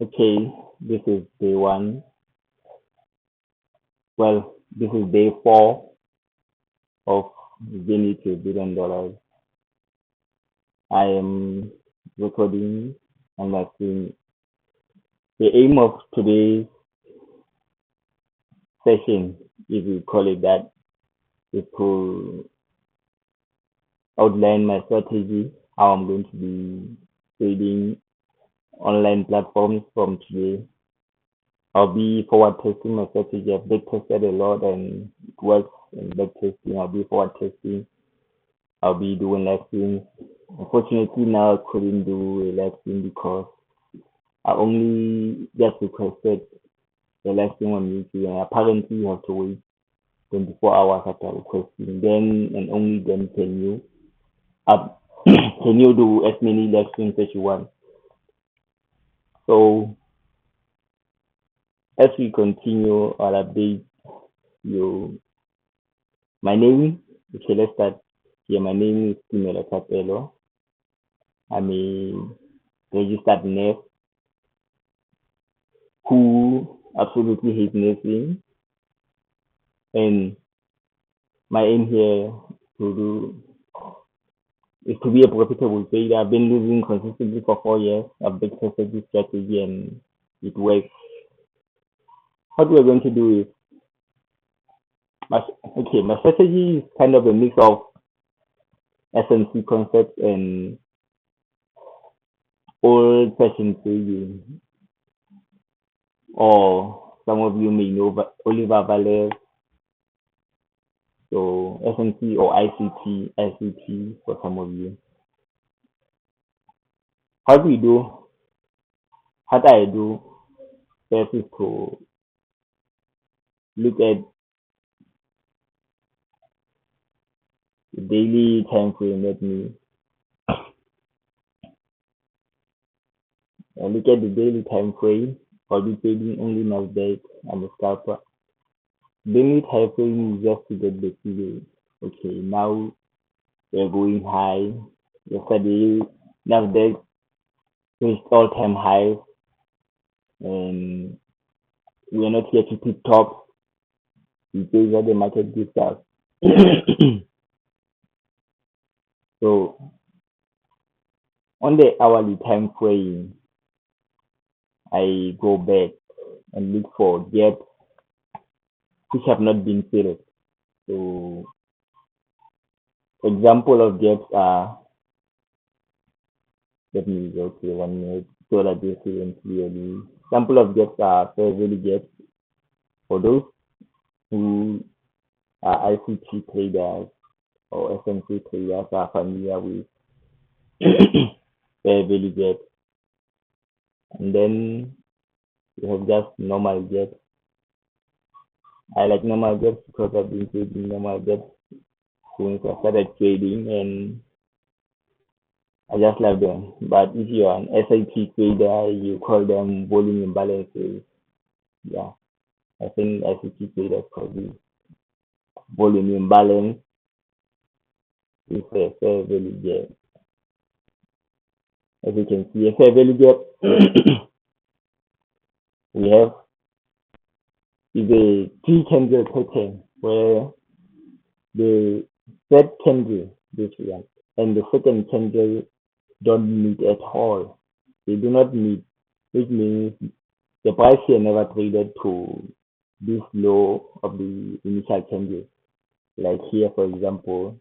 Okay, this is day one. Well, this is day four of journey to $1 billion. I am recording and listening. The aim of today's session, if you call it that, is to outline my strategy, how I'm going to be trading online platforms from today. I'll be forward testing my strategy. I've back tested a lot and it works in back testing. I'll be forward testing. I'll be doing live streams. Unfortunately, now I couldn't do a live stream because I only just requested a live stream on YouTube, and apparently you have to wait 24 hours after requesting. Then and only then up can you do as many live streams as you want. So as we continue, I'll update you. My name, okay, let's start here. My name is Timela Capello. I'm a registered nurse who absolutely hates nursing, and my aim here to do is to be a profitable trader. I've been losing consistently for 4 years. I've been tested this strategy and it works. What we're going to do is my strategy is kind of a mix of SNC concepts and old fashioned trading, or some of you may know Oliver Valles, so SNC or ICT for some of you. What we do, what I do first is to look at the daily time frame. Let me look at the daily time frame. I'll be trading only Nasdaq. I'm a scalper. Daily time frame is just to get the figures. Okay, now we're going high. Yesterday, Nasdaq reached all-time highs, and we're not here to pick tops. We take what the market gives us. So on the hourly time frame, I go back and look for gaps which have not been filled. So example of gaps are, let me go to 1 minute so that you see them clearly. Example of gaps are fair value gaps for those who are ICT traders or SMC traders are familiar with fair value gaps. And then we have just normal gaps. I like normal gaps because I've been trading normal gaps since I started trading, and I just love them. But if you're an SIP trader, you call them volume imbalances. Yeah, I think ICT traders call this volume imbalance is a fair value gap. As you can see, a fair value gap we have is a three candle pattern where the third candle, this one, and the second candle don't meet at all. They do not meet, which means the price here never traded to this low of the initial candle. Like here, for example,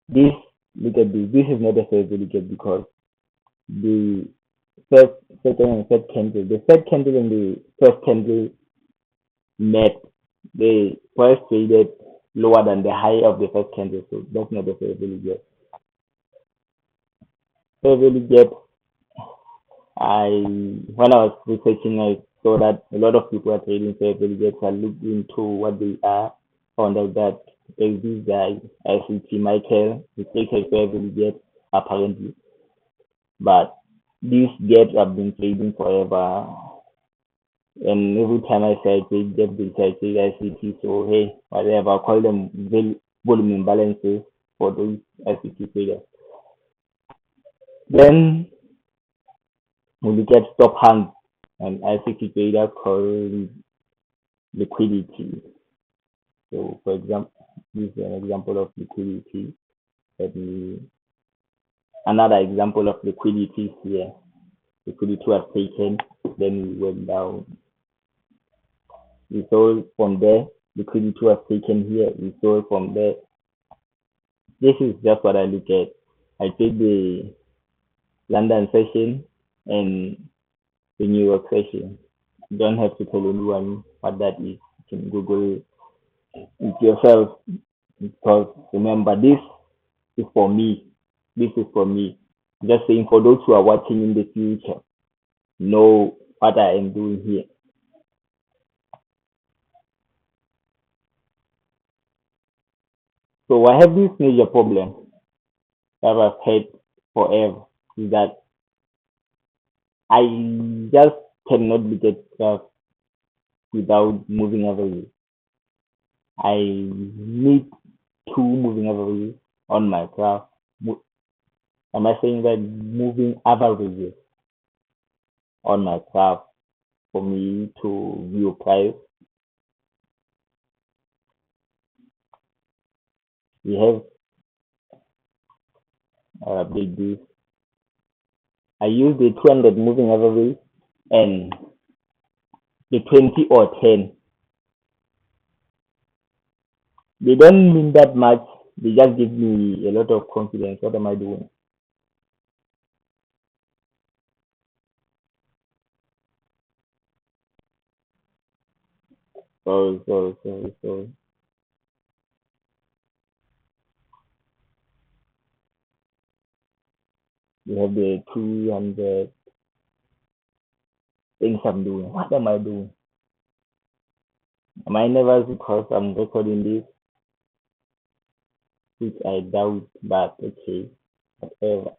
this, look at this. This is not a fair value gap because the first, second, and third candle, the third candle and the first candle met. The price traded lower than the high of the first candle, so that's not a fair value gap. Fair value gap, when I was researching, I saw that a lot of people are trading fair value gaps. I looked into what they are, found out that there's this guy, ICT Michael, he takes a fair value gap apparently, but these gaps have been trading forever. And every time I say I trade gap, they say I trade ICT. So hey, whatever, I call them volume imbalances for those ICT traders. Then we look at stop hand. and Isaac Ikeeda called liquidity. So, for example, this is an example of liquidity. Let me Another example of liquidity here. Liquidity was taken, then we went down. We sold from there. Liquidity was taken here. We sold from there. This is just what I look at. I take the London session and the New York session. You don't have to tell anyone what that is. You can Google it yourself, because remember, this is for me. This is for me. Just saying, for those who are watching in the future, know what I am doing here. So I have this major problem that I've had forever, is that I just cannot look at stuff without moving averages. I need two moving averages on my graph. Am I saying that moving averages on my graph for me to view price? We have big this. I use the 200 moving average and the 20 or 10. They don't mean that much. They just give me a lot of confidence. What am I doing? So. We have the 200 things I'm doing. What am I doing? Am I nervous because I'm recording this, which I doubt, but okay, whatever.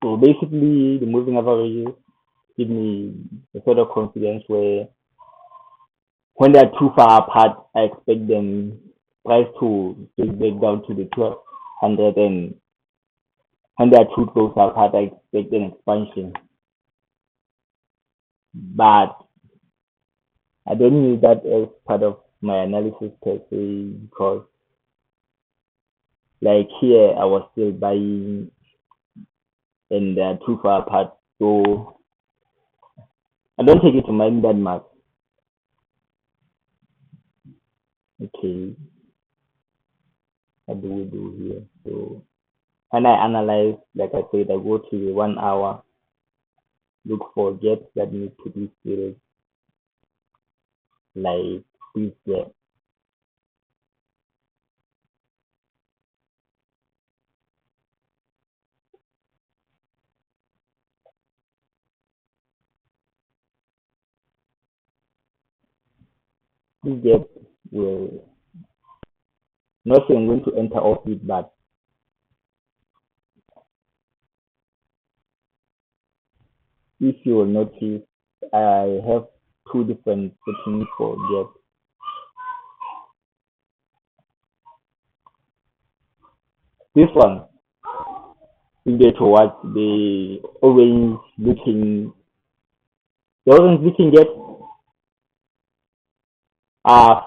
So basically, the moving averages give me a sort of confidence where when they're too far apart, I expect them price to break down to the 1200, and when they're too close apart, I expect an expansion. But I don't use that as part of my analysis per se, because like here I was still buying and they're too far apart. So I don't take it to mind that much. Okay, what do we do here? So when I analyze, like I said, I go to the 1 hour, look for gaps that need to be filled, like this gap. This gap will not say I'm going to enter off it, but if you will notice, I have two different settings for gaps. This one, if they towards the orange looking gaps are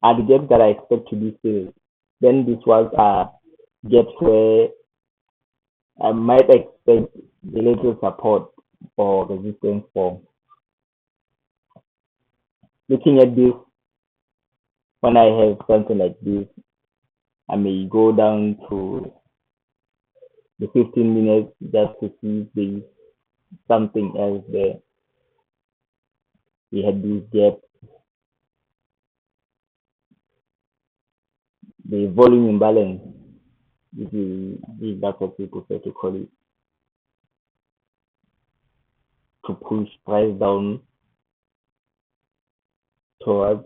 the gaps that I expect to be filled. Then this was gaps where I might expect a little support or resistance for. Looking at this, when I have something like this, I may go down to the 15 minutes just to see if there's something else there. We had this gap, the volume imbalance, that's what people prefer to call it, to push price down towards.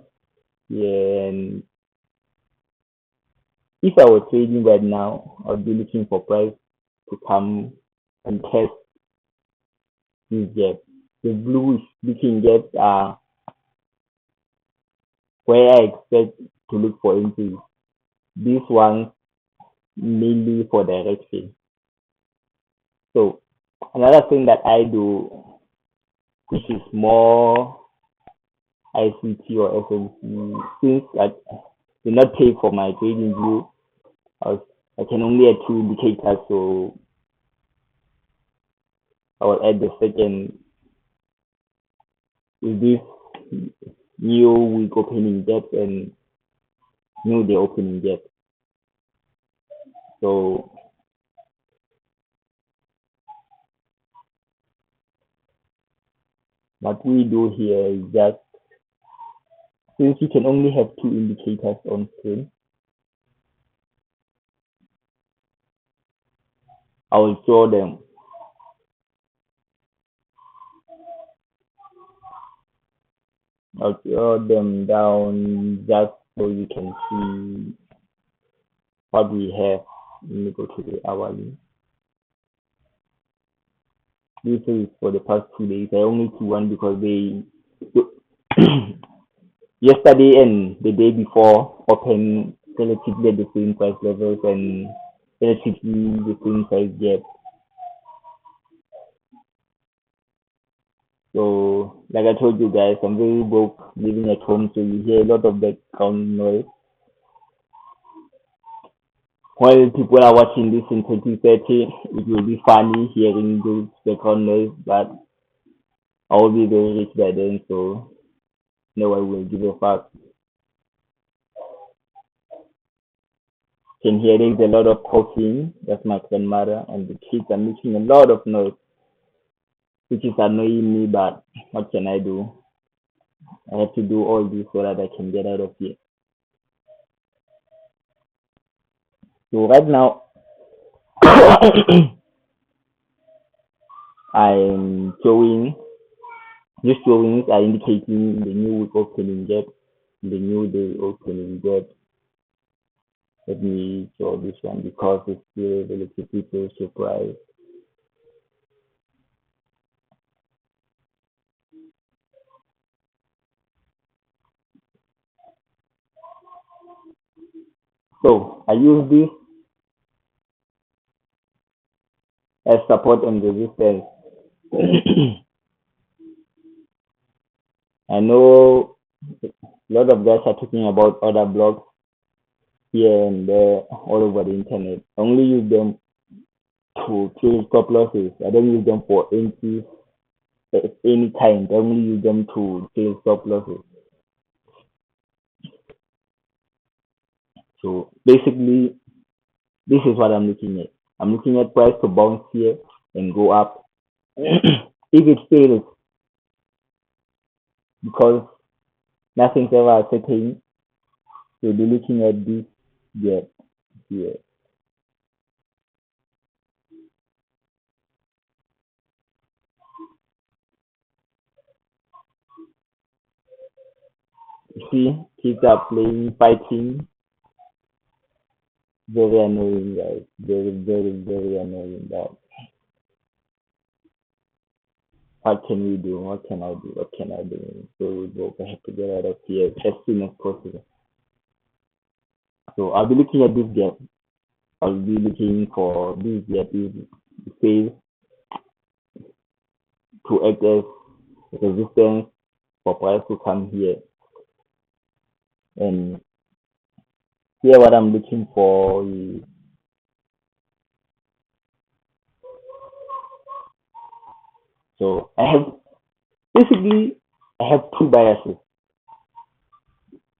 Yeah, and if I was trading right now, I would be looking for price to come and test this gap. The bluish looking gaps are where I expect to look for entry. This one mainly for direction. So Another thing that I do, which is more ICT or SMC, since I did not pay for my trading view, I, was, I can only add two indicators, so I will add the second. Is this new week opening gap and new day opening gap? So what we do here is that since you can only have two indicators on screen, I will draw them. I'll draw them down just so you can see what we have. Let me go to the hourly. This is for the past 2 days. I only see one because they yesterday and the day before open relatively the same price levels and relatively the same price gap. So, like I told you guys, I'm very broke living at home, so you hear a lot of background noise. While people are watching this in 2030, it will be funny hearing those background noise, but I will be very rich by then, so no one will give a fuck. Can hear there's a lot of coughing. That's my grandmother, and the kids are making a lot of noise, which is annoying me. But what can I do? I have to do all this so that I can get out of here. So right now, I'm showing. These showings are indicating the new week opening gap, the new day opening gap. Let me show this one because it's still relatively so surprised. So I use this as support and resistance. I know a lot of guys are talking about other blogs here and there all over the internet. I only use them to kill stop losses. I don't use them for entries of any kind. I only use them to kill stop losses. So basically, this is what I'm looking at. I'm looking at price to bounce here and go up. If it fails, because nothing's ever certain, so be looking at this gap here. You see, kids are playing, fighting. Very annoying, guys. Very, very, very annoying. That what can we do? What can I do? What can I do? So we go. I have to get out of here as soon as possible. So I'll be looking at this gap. I'll be looking for this gap is phase to act as resistance for price to come here. And here what I'm looking for is so I have basically I have two biases.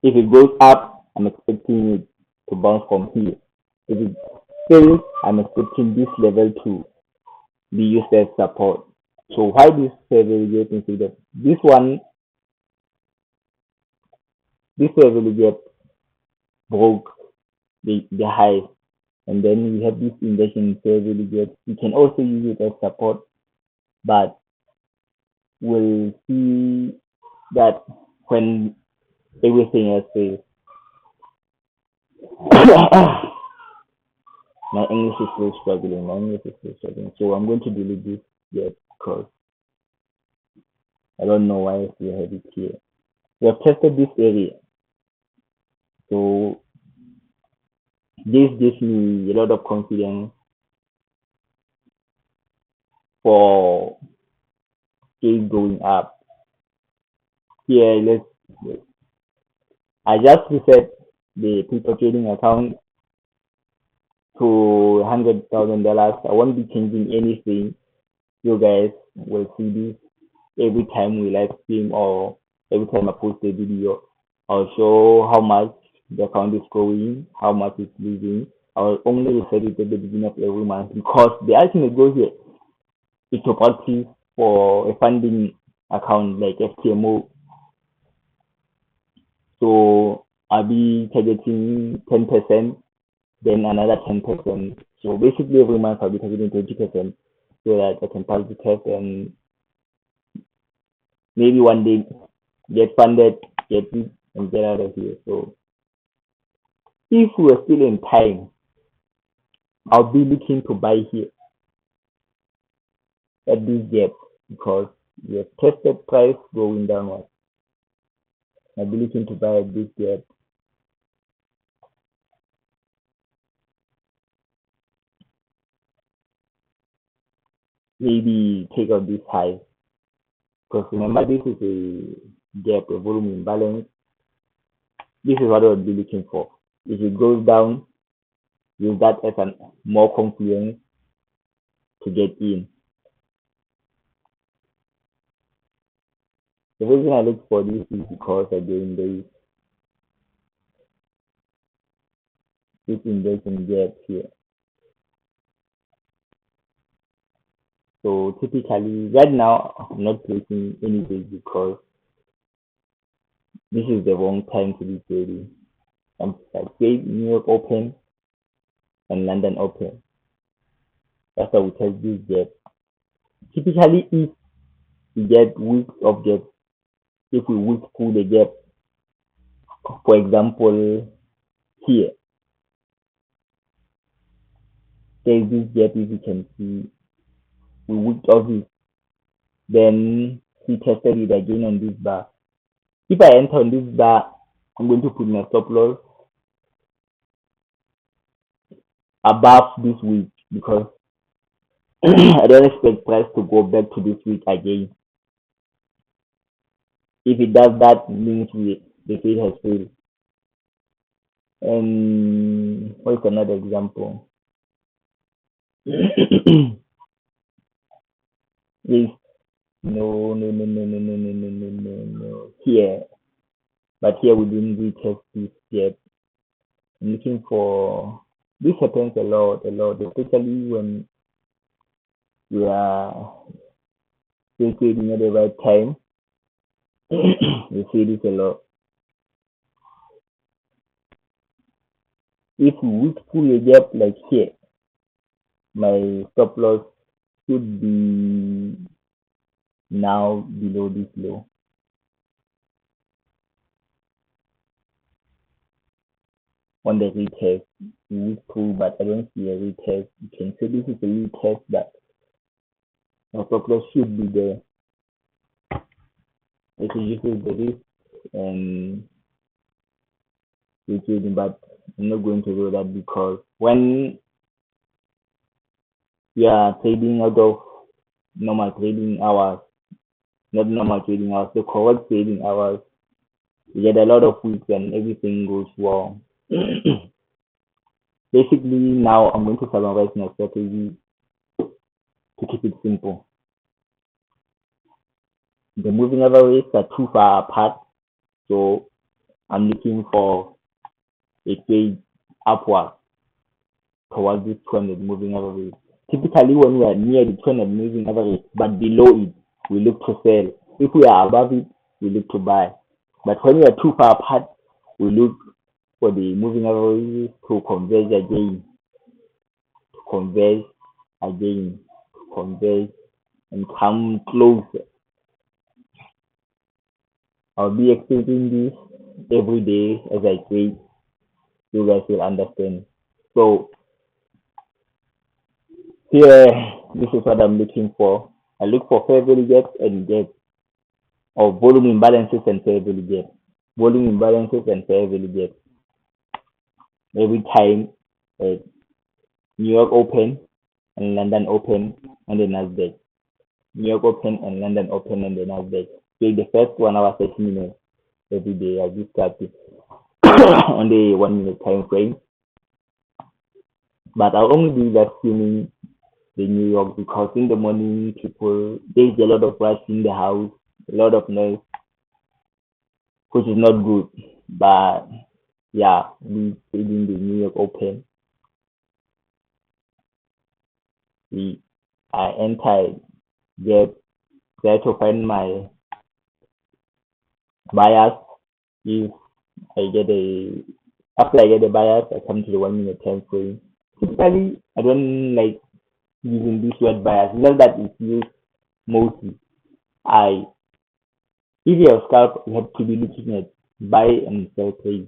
If it goes up, I'm expecting it to bounce from here. If it fails, I'm expecting this level to be used as support. So why this level get considered? This level get broke the high, and then we have this inversion level get. We can also use it as support, but we'll see that when everything else fails. My English is still struggling. My English is still struggling. So I'm going to delete this yet because I don't know why I still have it here. We have tested this area. So this gives me a lot of confidence for case going up. Here, I just reset the people trading account to $100,000. I won't be changing anything. You guys will see this every time we live stream or every time I post a video. I'll show how much the account is growing, how much it's losing. I'll only reset it at the beginning of every month because the ultimate goal here is to practice for a funding account like FTMO. So I'll be targeting 10%, then another 10%. So basically every month I'll be targeting 20% so that I can pass the test and maybe one day get funded, get it, and get out of here. So if we're still in time, I'll be looking to buy here at this gap because we have tested price going downward. I'll be looking to buy at this gap. Maybe take out this high because remember this is a gap, a volume imbalance. This is what I'll be looking for. If it goes down, use that as a more confidence to get in. The reason I look for this is because again there is this inversion gap here. So typically right now I'm not placing any trades because this is the wrong time to be trading. I'm like trade New York Open and London Open. That's how we test this gap. Typically if we get weak of gap, if we weak pull the gap, for example here, there's this gap if you can see we weak off it, then we tested it again on this bar. If I enter on this bar, I'm going to put my stop loss above this week because I don't expect price to go back to this week again. If it does that, means the trade has failed. And what's another example? Is no. Here, but here we didn't retest this yet. I'm looking for this happens a lot, especially when we are still trading at the right time. We see this a lot. If we would pull a gap like here, my stop loss should be now below this low. On the retest, we would pull, but I don't see a retest. You can say this is a retest that my stop loss should be there. It reduces the risk and trading, but I'm not going to do that because when you are trading out of normal trading hours, not normal trading hours, the correct trading hours, you get a lot of weeks and everything goes wrong. Basically, now I'm going to summarize my strategy to keep it simple. The moving averages are too far apart, so I'm looking for a trade upward towards this 200 moving average. Typically, when we are near the 200 moving average but below it, we look to sell. If we are above it, we look to buy. But when we are too far apart, we look for the moving averages to converge again, to converge again, to converge and come closer. I'll be explaining this every day as I trade. You guys will understand. So here, this is what I'm looking for. I look for fair value gaps and gaps, or volume imbalances and fair value gaps. Volume imbalances and fair value gaps. Every time New York Open and London Open on the NASDAQ. New York Open and London Open and the NAS. So the first 1 hour 30 minutes every day I just start it on the 1 minute time frame. But I'll only do that swimming the New York because in the morning people there's a lot of rush in the house, a lot of noise, which is not good. But yeah, we in the New York Open, we I entered, get try to find my buyers. If I get a after I get the buyers, I come to the 1 minute time frame. Typically, I don't like using this word bias. It's just that it's used mostly. I if you're a scalp, you have to be looking at buy and sell trades.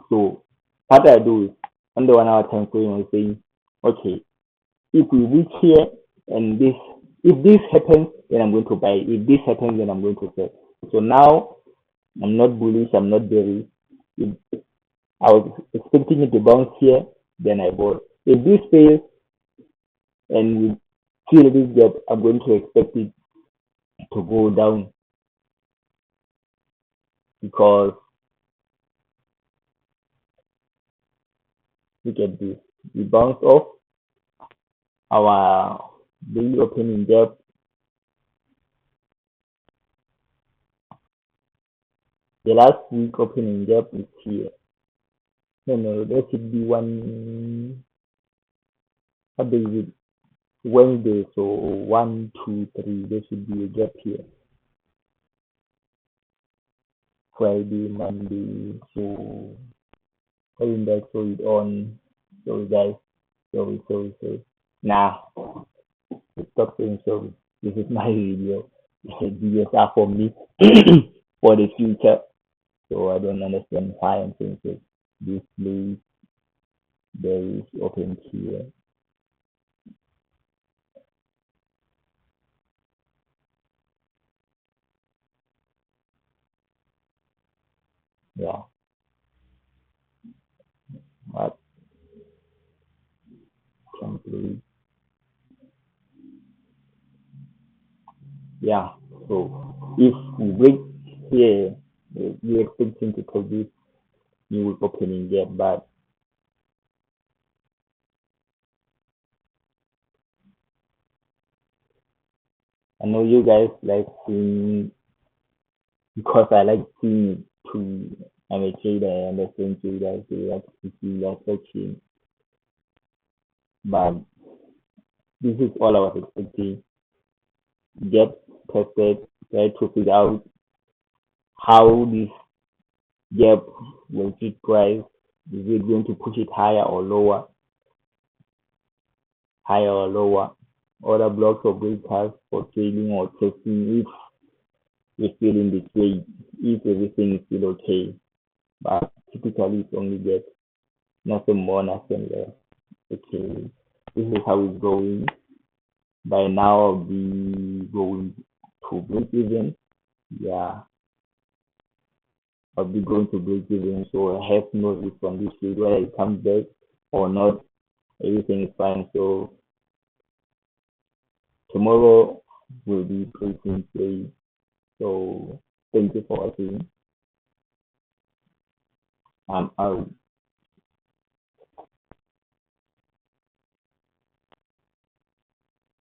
So what I do is under 1 hour time frame, I'm saying, okay, if we reach here and this, if this happens, then I'm going to buy. If this happens, then I'm going to sell. So now I'm not bullish, I'm not bearish. If I was expecting it to bounce here, then I bought. If this fails and we fill this gap, I'm going to expect it to go down because look at this. We bounce off our daily opening gap. The last week opening gap is here. No, there should be one. What day is it? Wednesday. So 1, 2, 3. There should be a gap here. Friday, Monday. So going back, so it on. So guys, sorry. Now, stop saying sorry. This is my video. Videos are for me for the future. So I don't understand why I'm saying so. This place there is open here. Yeah. What complete. Yeah. So if we break here, we expect him to produce new opening there, but I know you guys like seeing because I like seeing to I'm a trader, I understand you guys they like to see that watching, but this is all I was expecting. Get tested, try to figure out how this gap will fit price. Is it going to push it higher or lower? Higher or lower? Other blocks of breakers for trading or testing if we're still in the trade, if everything is still okay. But typically it's only get nothing more, nothing less. Okay. This is how it's going. By now I'll be going to break even. Yeah, I'll be going to break even. So I have no risk on this trade, whether it comes back or not. Everything is fine. So tomorrow will be breaking trade. So thank you for watching. I'm out.